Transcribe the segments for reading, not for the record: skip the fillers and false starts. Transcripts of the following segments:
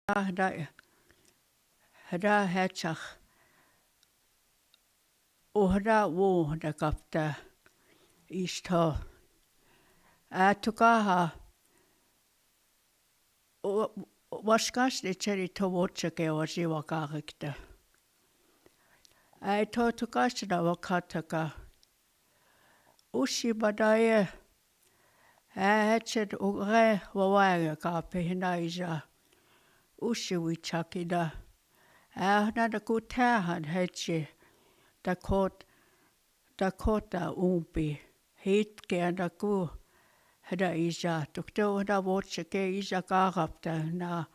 hada hechach ohda wo da kapta ishto tukaha washkash de cheri to wochake washi wakakta to tukash da wakataka ushi badaye hechet ugre wawaga kape hinaija ushi wichakida nada kutahan heche Dakota umpi hit ke anaku hada ija tukto hada watche ke ija karapta na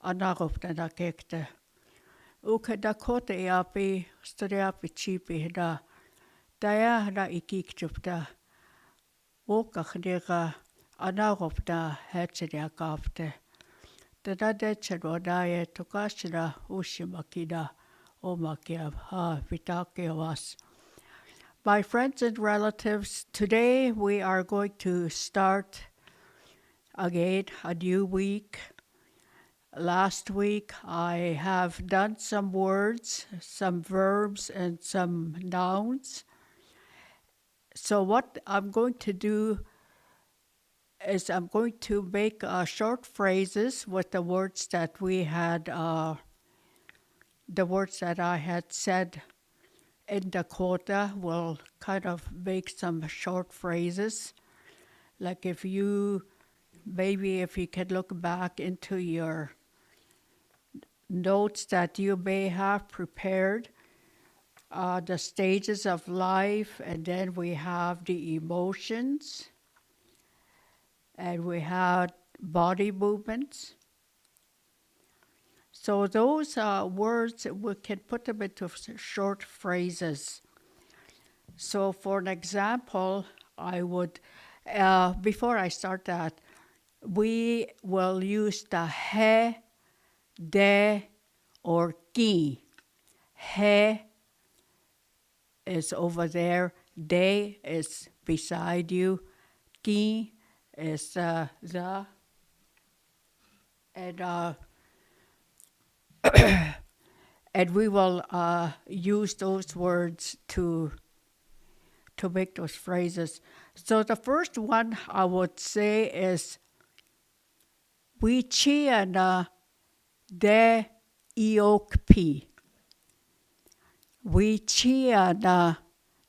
anarupta na kekte uke Dakota Iapi studiapi chipi hada daya hada ikiktupta wokach dira anarupta hetche kapte tada dechen wadaye tukashida ushimakida omakia vitake was. My friends and relatives, today we are going to start again a new week. Last week I have done some words, some verbs, and some nouns. So what I'm going to do is I'm going to make short phrases with the words that we had, the words that I had said in Dakota. We'll kind of make some short phrases. Like if you can look back into your notes that you may have prepared, the stages of life, and then we have the emotions, and we have body movements. So those words, we can put them into short phrases. So for an example, I would, before I start that, we will use the he, de, or ki. He is over there, de is beside you, ki is the, and and we will use those words to make those phrases. So the first one I would say is we chiana de iokpi. We chiana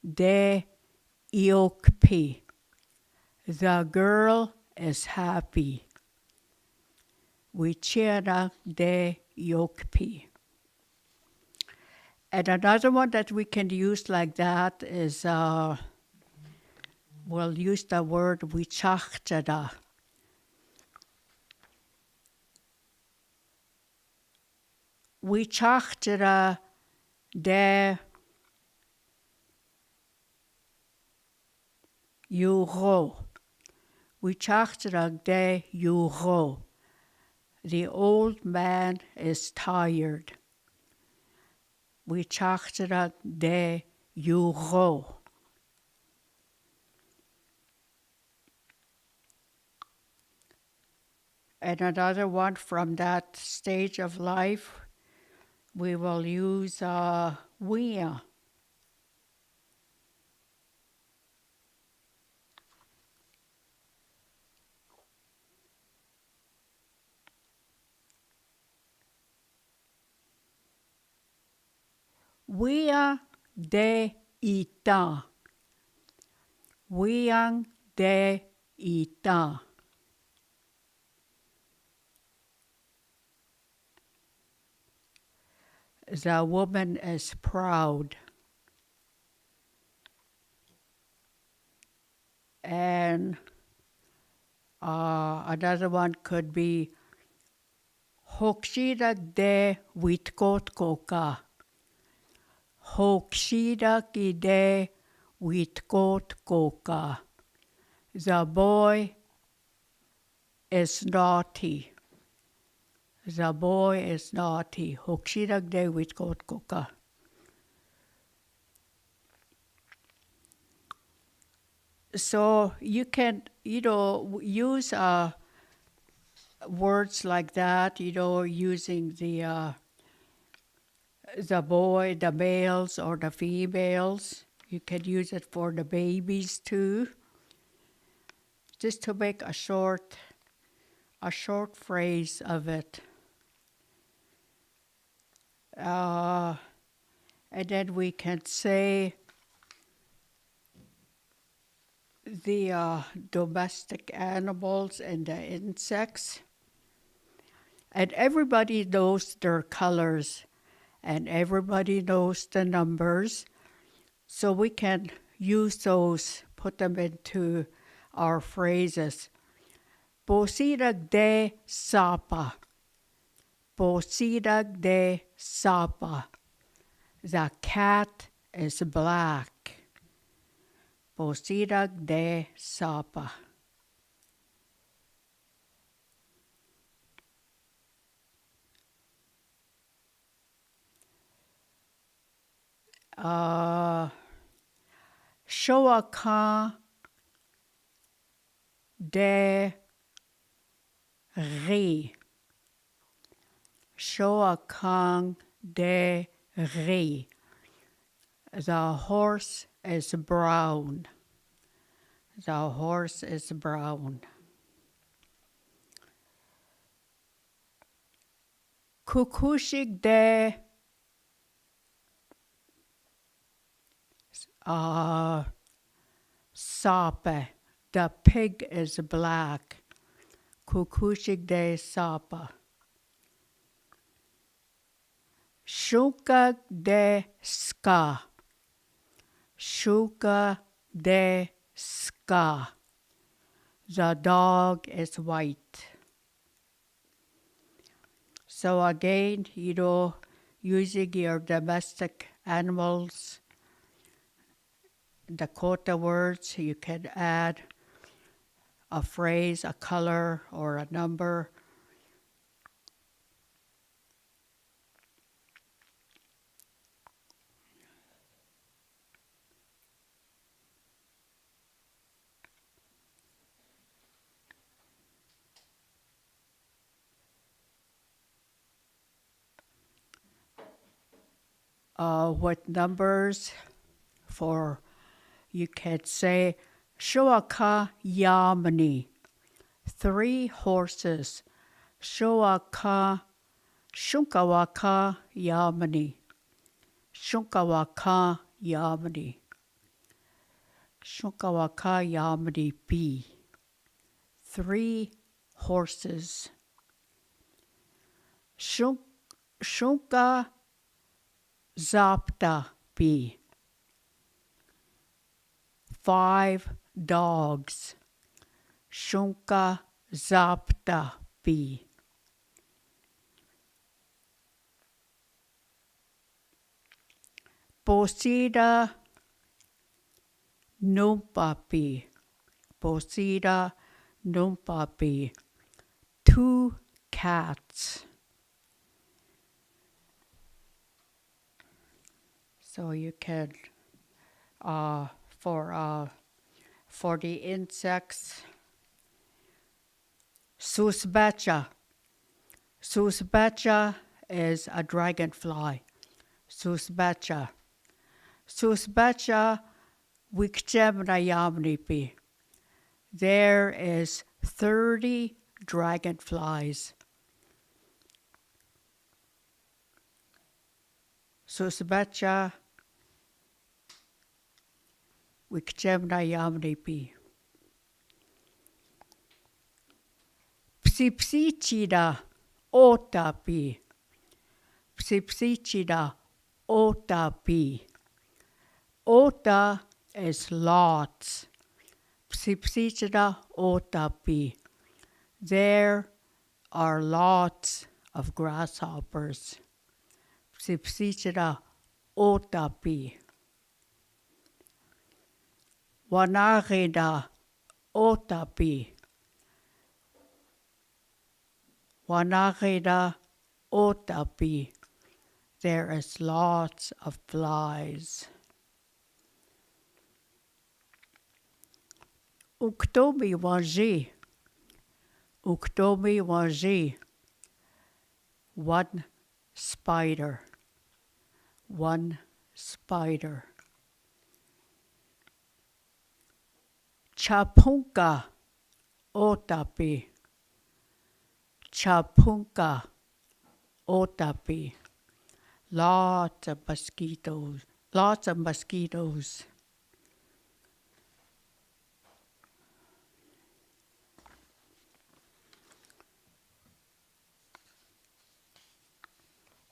de iokpi. The girl is happy. We chiana de iokpi. And another one that we can use like that is, we'll use the word wichachtada. Wichachtada de euro. Wichachtada de euro. The old man is tired. Wichachtada de euro. And another one from that stage of life, we will use wia. Wia de ita. Wiang de ita. The woman is proud. And another one could be Hokshida de witkot koka. Hokshida ki de witkot koka. The boy is naughty. The boy is naughty. Hokshida de witkot koka. So you can, use words like that, using the boy, the males or the females. You can use it for the babies too. Just to make a short phrase of it. And then we can say the domestic animals and the insects. And everybody knows their colors, and everybody knows the numbers. So we can use those, put them into our phrases. Posirag de sapa. Posirag de sapa. The cat is black. Posirag de sapa. Shoaka de ri. Shoakang de ri. The horse is brown. The horse is brown. Kukushik de Sapa. The pig is black. Kukushik de Sapa. Shuka de Ska. Shuka de Ska. The dog is white. So again, using your domestic animals, Dakota words, you can add a phrase, a color, or a number. With numbers, you can say, Shoaka Yamani, 3 horses. Shoaka, Shunkawaka Yamani. Shunkawaka Yamani. Shunkawaka Yamani B. 3 horses. Shunka Zapta B. 5 dogs. Shunka Zapta B. Posida Numpapi. Posida Numpapi. 2 cats. So you can, for the insects, Susbacha. Susbacha is a dragonfly. Susbacha. Susbacha Wikjemnayamnipi. There is 30 dragonflies. Susbacha Wikjemnayamnipi. Psipsichida Otapi. Psipsichida Otapi. Ota is lots. Psipsichida Otapi. There are lots of grasshoppers. Psipsichida Otapi. Wanagida Otapi. Wanagida Otapi. There is lots of flies. Uktomi Wanji. Uktomi waji. One spider. One spider. Chapunka otapi. Chapunka otapi. Lots of mosquitoes. Lots of mosquitoes.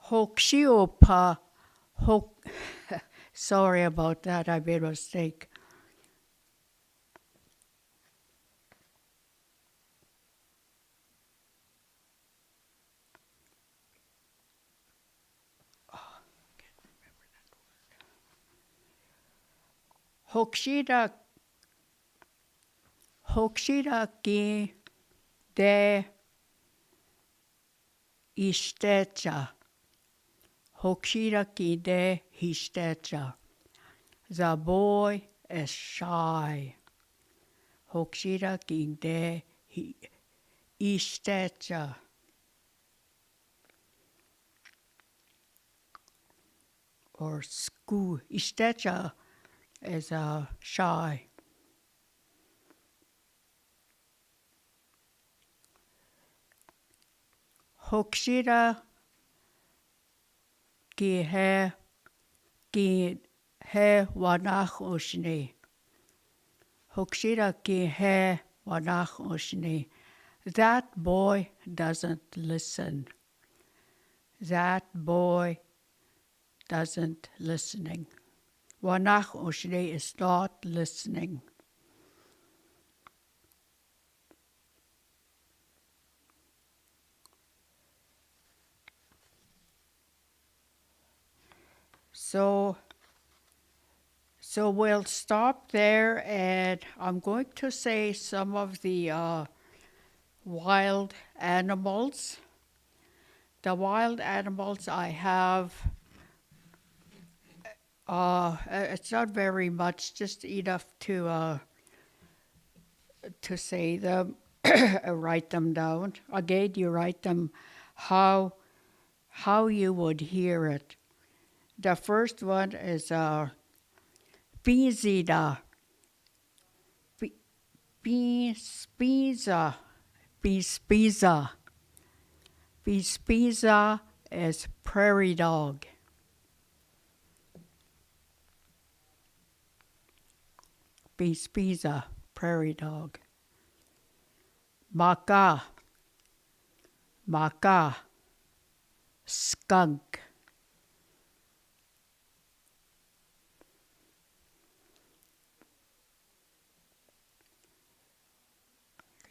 Hokshiopa. Sorry about that, I made a mistake. Hokshida ki de istecha. Hokshida ki de istecha. The boy is shy. Hokshida ki de istecha. Or sku. Istecha is shy. Hokshida ki he wanach oshni. Hokshida ki he wanach oshni. That boy doesn't listen. That boy doesn't listening. Wanach oshni is not listening. So we'll stop there, and I'm going to say some of the wild animals. The wild animals I have, it's not very much, just enough to say them, write them down. Again, you write them how you would hear it. The first one is Bizida. Bispiza. Bispiza. Bispiza is prairie dog. Bispiza, prairie dog. Maka. Maka. Skunk.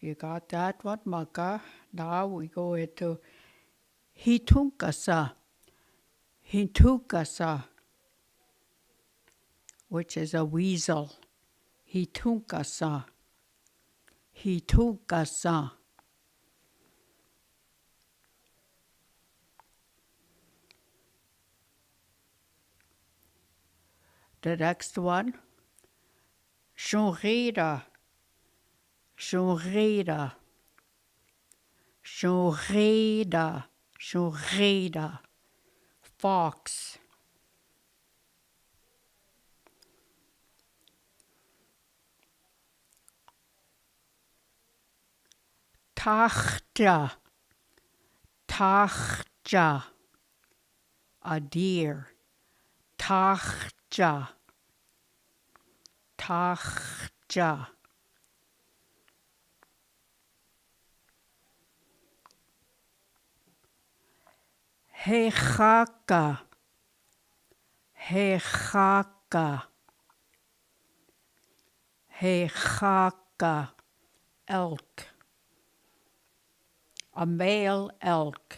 You got that one, Maka? Now we go into Hitunkasa. Hitunkasa, which is a weasel. Hitunkasa. Hitunkasa. The next one, Shonreda. Shonreda. Shonreda. Shonreda. Fox. Tachtja. Tachtja. A deer. Tachtja. Tachtja. Hechaka. Hechaka. Hechaka. Elk. A male elk.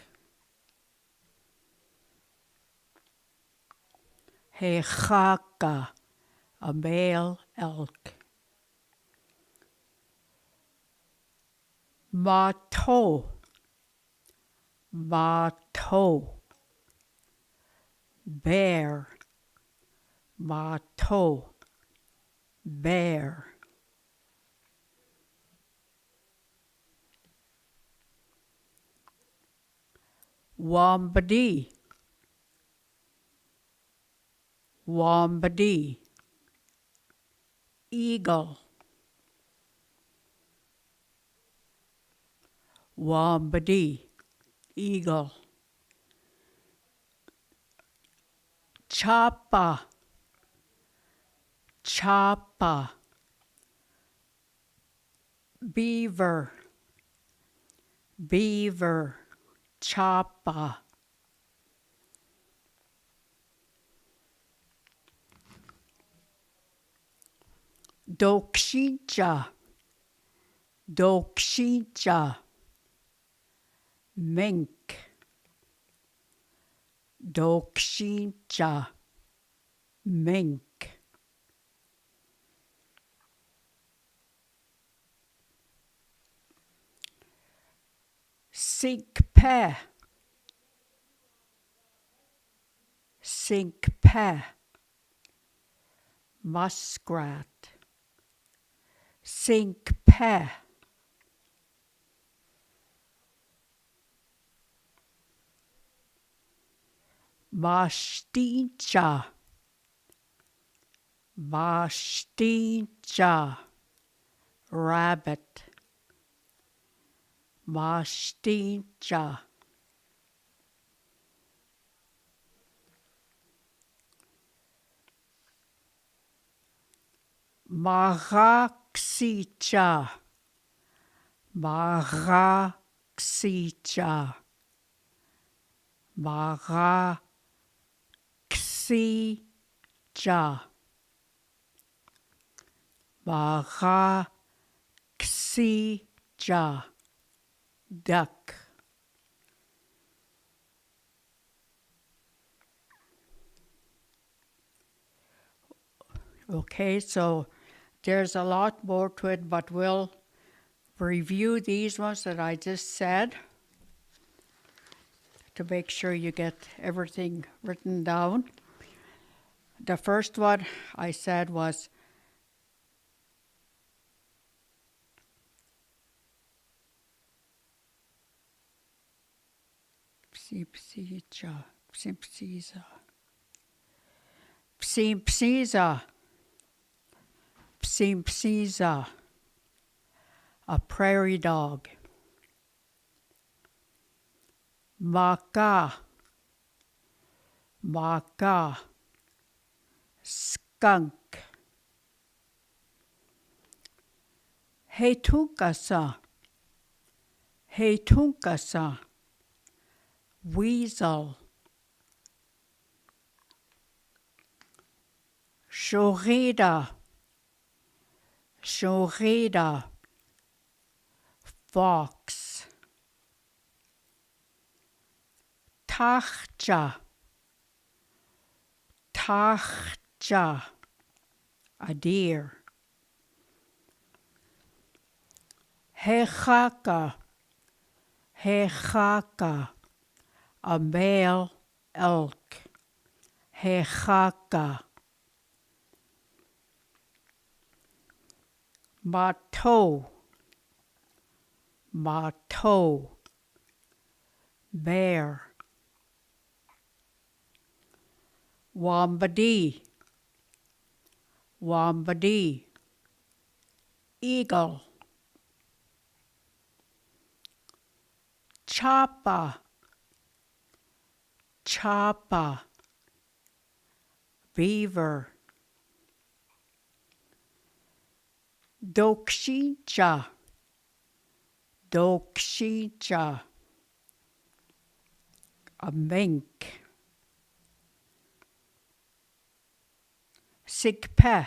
Hechaka. A male elk. Mato. Mato. Bear. Mato. Bear. Wombadee, wombadee. Eagle, wombadee, eagle. Chapa, chapa. Beaver, beaver. Chapa. Dokshincha, dokshincha. Mink, dokshincha. Mink. Sinkpe, sinkpe. Muskrat, sinkpe. Mastincha, mastincha. Rabbit, mastincha. Maraxicha, maraxicha. Maraxicha, maraxicha. Duck. Okay, so there's a lot more to it, but we'll review these ones that I just said to make sure you get everything written down. The first one I said was psimpsiza, psimpsiza, psimpsiza, psimpsiza. A prairie dog. Maca, maca. Skunk. Hetunkasa, hetunkasa. Weasel. Shorida, shorida. Fox. Tacha, tacha. A deer. Hechaka, hechaka. A male elk. Hechaka. Mato, mato. Bear. Wombadee, wombadee. Eagle. Chapa, chapa. Beaver. Dokshincha, dokshincha. A mink. Sinkpe,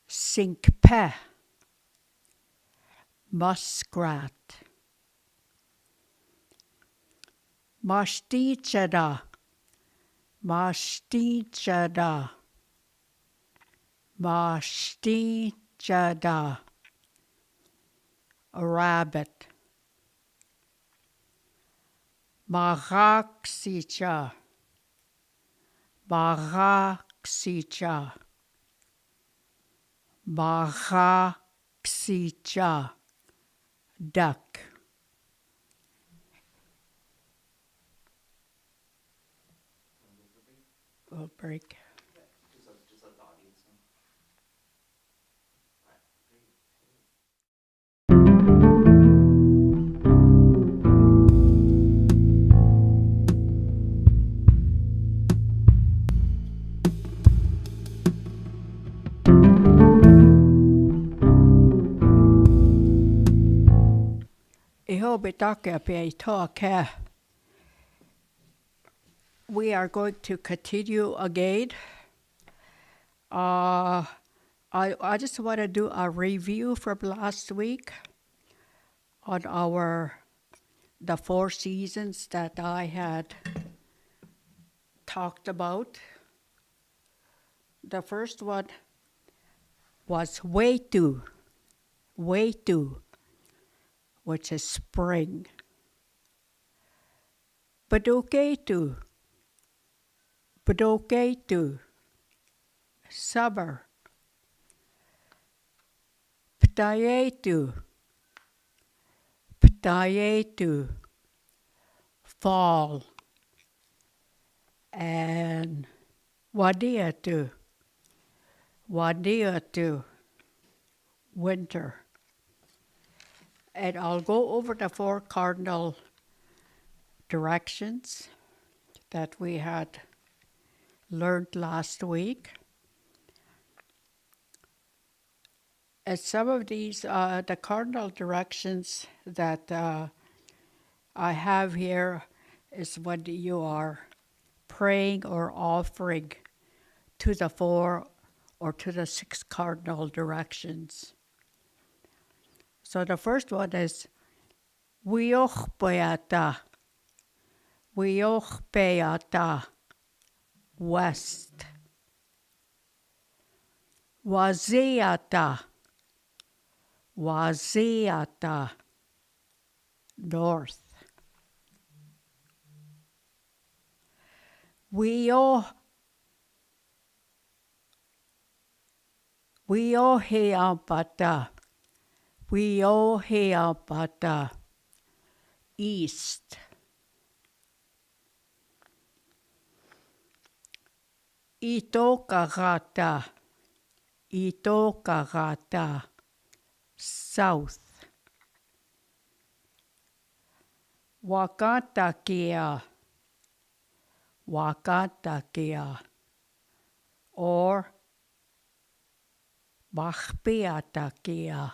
sinkpe. Muskrat. Mashtichada, mashtichada. Mashtichada. A rabbit. Maraxicha, maraxicha. Maraxicha. Duck. we'll break. We are going to continue again. I just want to do a review from last week on the 4 seasons that I had talked about. The first one was Waitu, which is spring. Padokeitu, summer. Ptaietu, fall. And Wadiatu, winter. And I'll go over the 4 cardinal directions that we had learned last week. And some of these, the cardinal directions that I have here is when you are praying or offering to the 4 or to the 6 cardinal directions. So the first one is Wiochpeata, west. Waziata, north. Wioheapata, east. Itokagata, south. Wakatakia, or Bachpiatakia,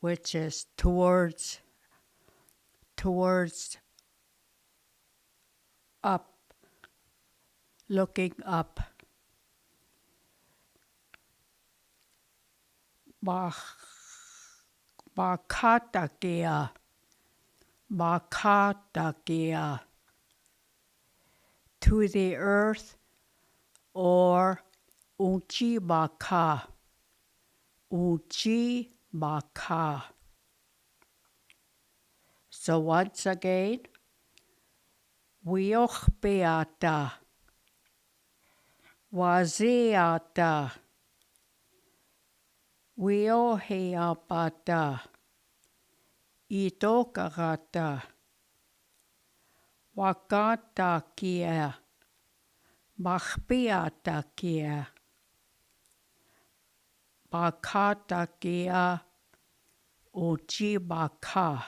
which is towards up, looking up. Makatakia, to the earth, or Uchimaka. So once again, Wiochpeata, Waziata, Wioheapata, Itokagata, Wakatakia, Machpiatakia, Makatakia, Uchimaka.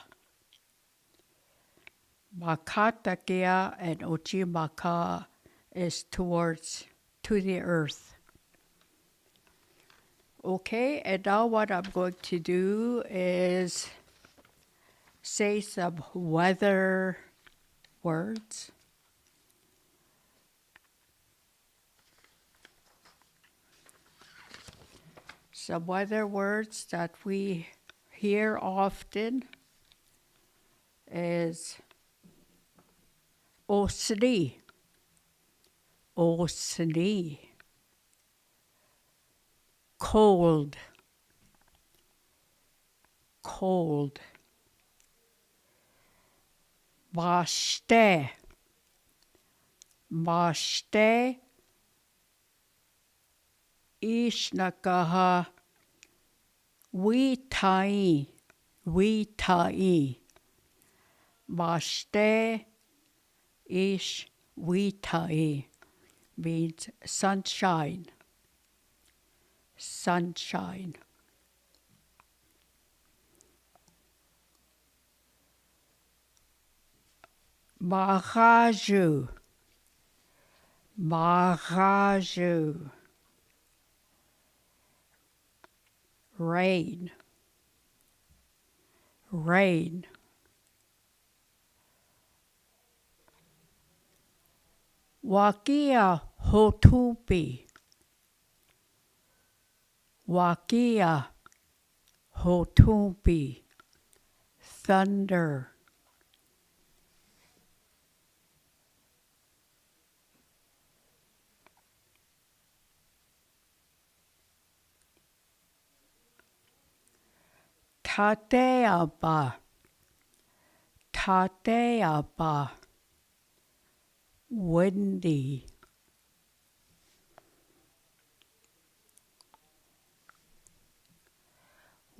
Makatakia and Uchimaka is to the earth. Okay, and now what I'm going to do is say some weather words. Some weather words that we hear often is Osni, cold, Bashte, Ishnakaha, Witai, Bashte, Ish Witai means sunshine. Sunshine. Maraju. Maraju. Rain. Rain. Wakia hotupi. Wakia hotupi. Thunder. Tateaba. Tateaba. Windy.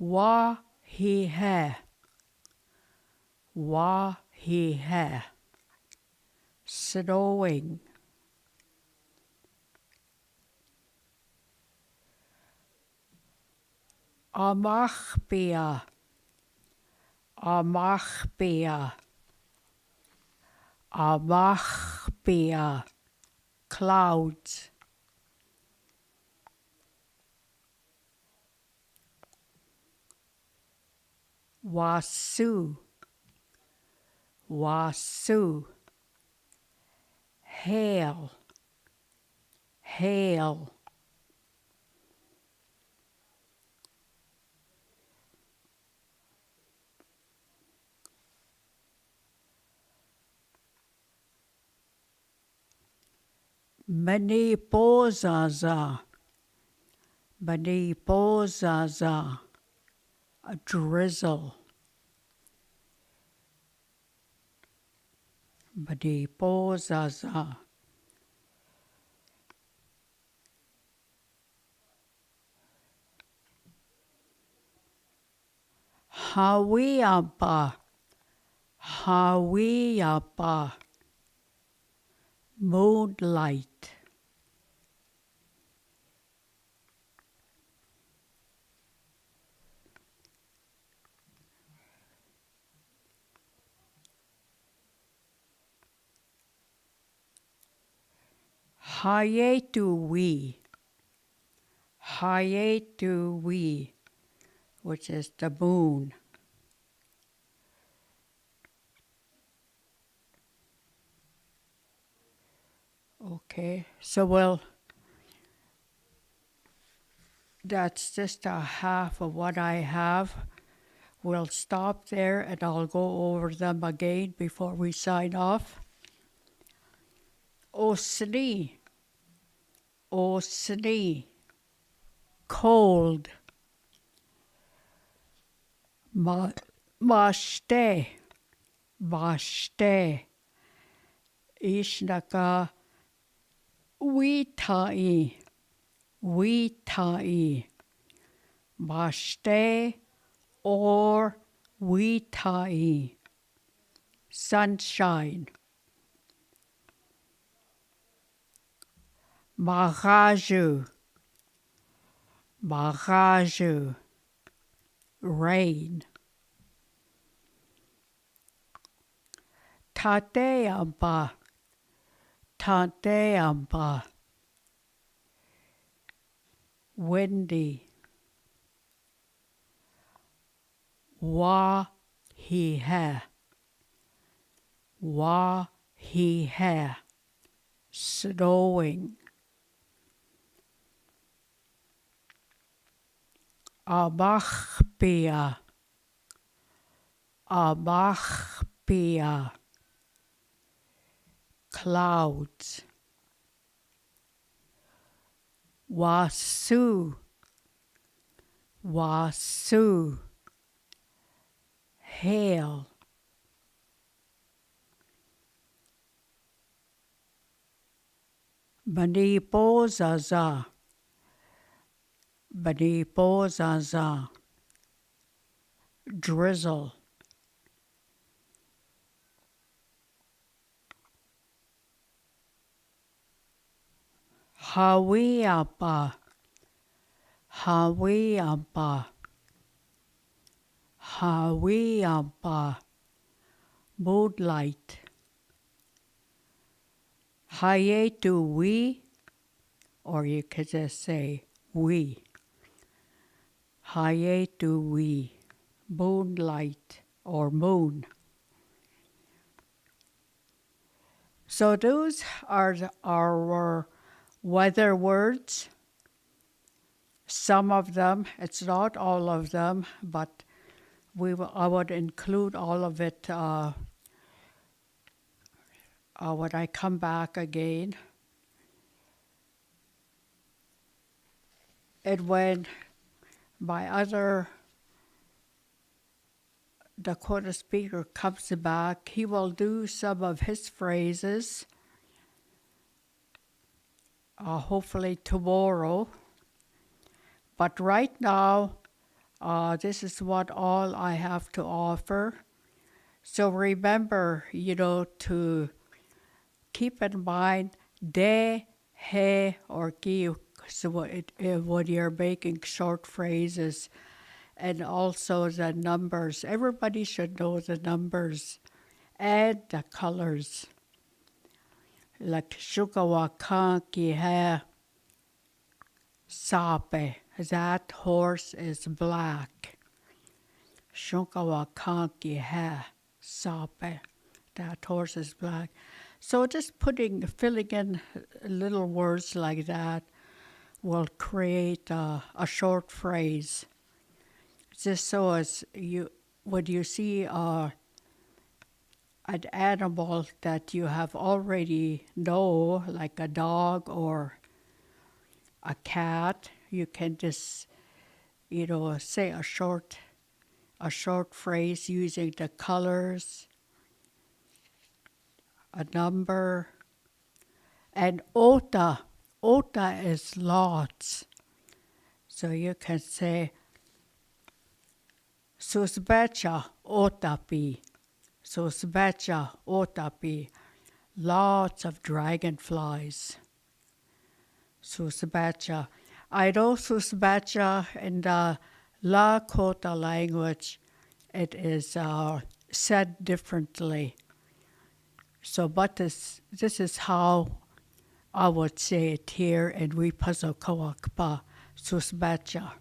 Wahihe. Wahihe. Snowing. Amachbia. Amachbia. Amachbia. Clouds. Wasu. Wasu. Hail. Hail. Manipozaza. Manipozaza. A drizzle. Manipozaza. Hawiapa. Hawiapa. Moonlight. Hayetui. Hayetui, which is the moon. Okay, so that's just a half of what I have. We'll stop there and I'll go over them again before we sign off. Osni. Osni. Cold. Mashte. Mashte. Ishnaka. Witai. Witai. Mashte or Witai. Sunshine. Maraju. Maraju. Rain. Tateamba. Tateamba. Windy. Wahihe. Wahihe. Snowing. Amachbia. Amachbia. Clouds. Wasu. Wasu. Hail. Manipozaza. Manipozaza. Drizzle. Hawiapa, hawiapa, hawiapa, moonlight. Hayetu we, or you could just say we. Hayetu we, moonlight or moon. So those are our weather words. Some of them, it's not all of them, but I would include all of it when I come back again. And when my other Dakota speaker comes back, he will do some of his phrases, hopefully tomorrow. But right now, this is what all I have to offer. So remember, to keep in mind de, he, or ki, so when you're making short phrases, and also the numbers. Everybody should know the numbers and the colors. Like shukawa kan ki he sape. That horse is black. Shukawa kan ki he sape. That horse is black. So just filling in little words like that will create a short phrase. Just so as when you see an animal that you have already know, like a dog or a cat, you can just, say a short phrase using the colors, a number, and ota. Ota is lots. So you can say, Susbecha otapi. Susbecha otapi. Lots of dragonflies. Susbecha. I know Susbecha in the Lakota language, it is said differently. So, but this is how I would say it here in Wipazokawakpa, Susbecha.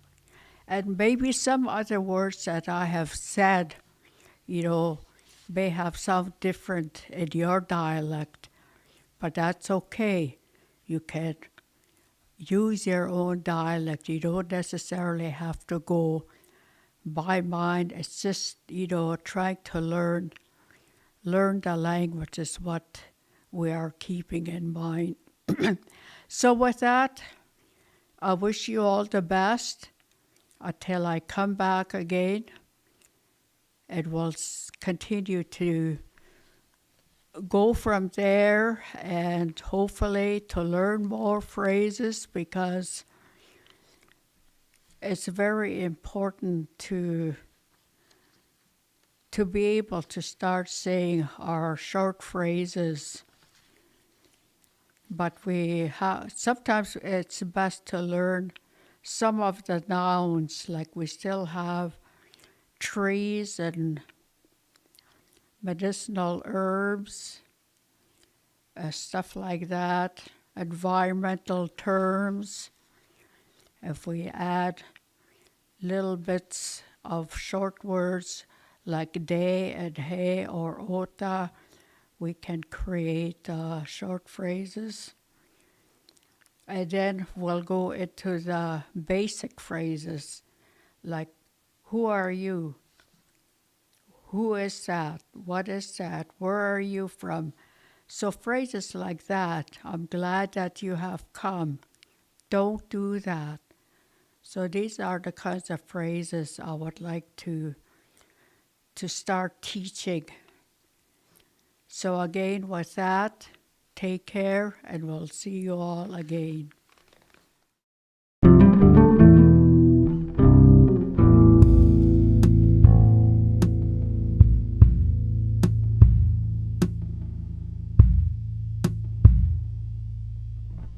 And maybe some other words that I have said, may have sound different in your dialect, but that's okay. You can use your own dialect. You don't necessarily have to go by mine. It's just, trying to learn the language is what we are keeping in mind. So with that, I wish you all the best until I come back again, and we'll continue to go from there and hopefully to learn more phrases, because it's very important to be able to start saying our short phrases. But sometimes it's best to learn some of the nouns, like we still have trees and medicinal herbs, stuff like that, environmental terms. If we add little bits of short words like de and he or ota, we can create short phrases. And then we'll go into the basic phrases, like, who are you? Who is that? What is that? Where are you from? So phrases like that, I'm glad that you have come. Don't do that. So these are the kinds of phrases I would like to start teaching. So again, with that, take care, and we'll see you all again.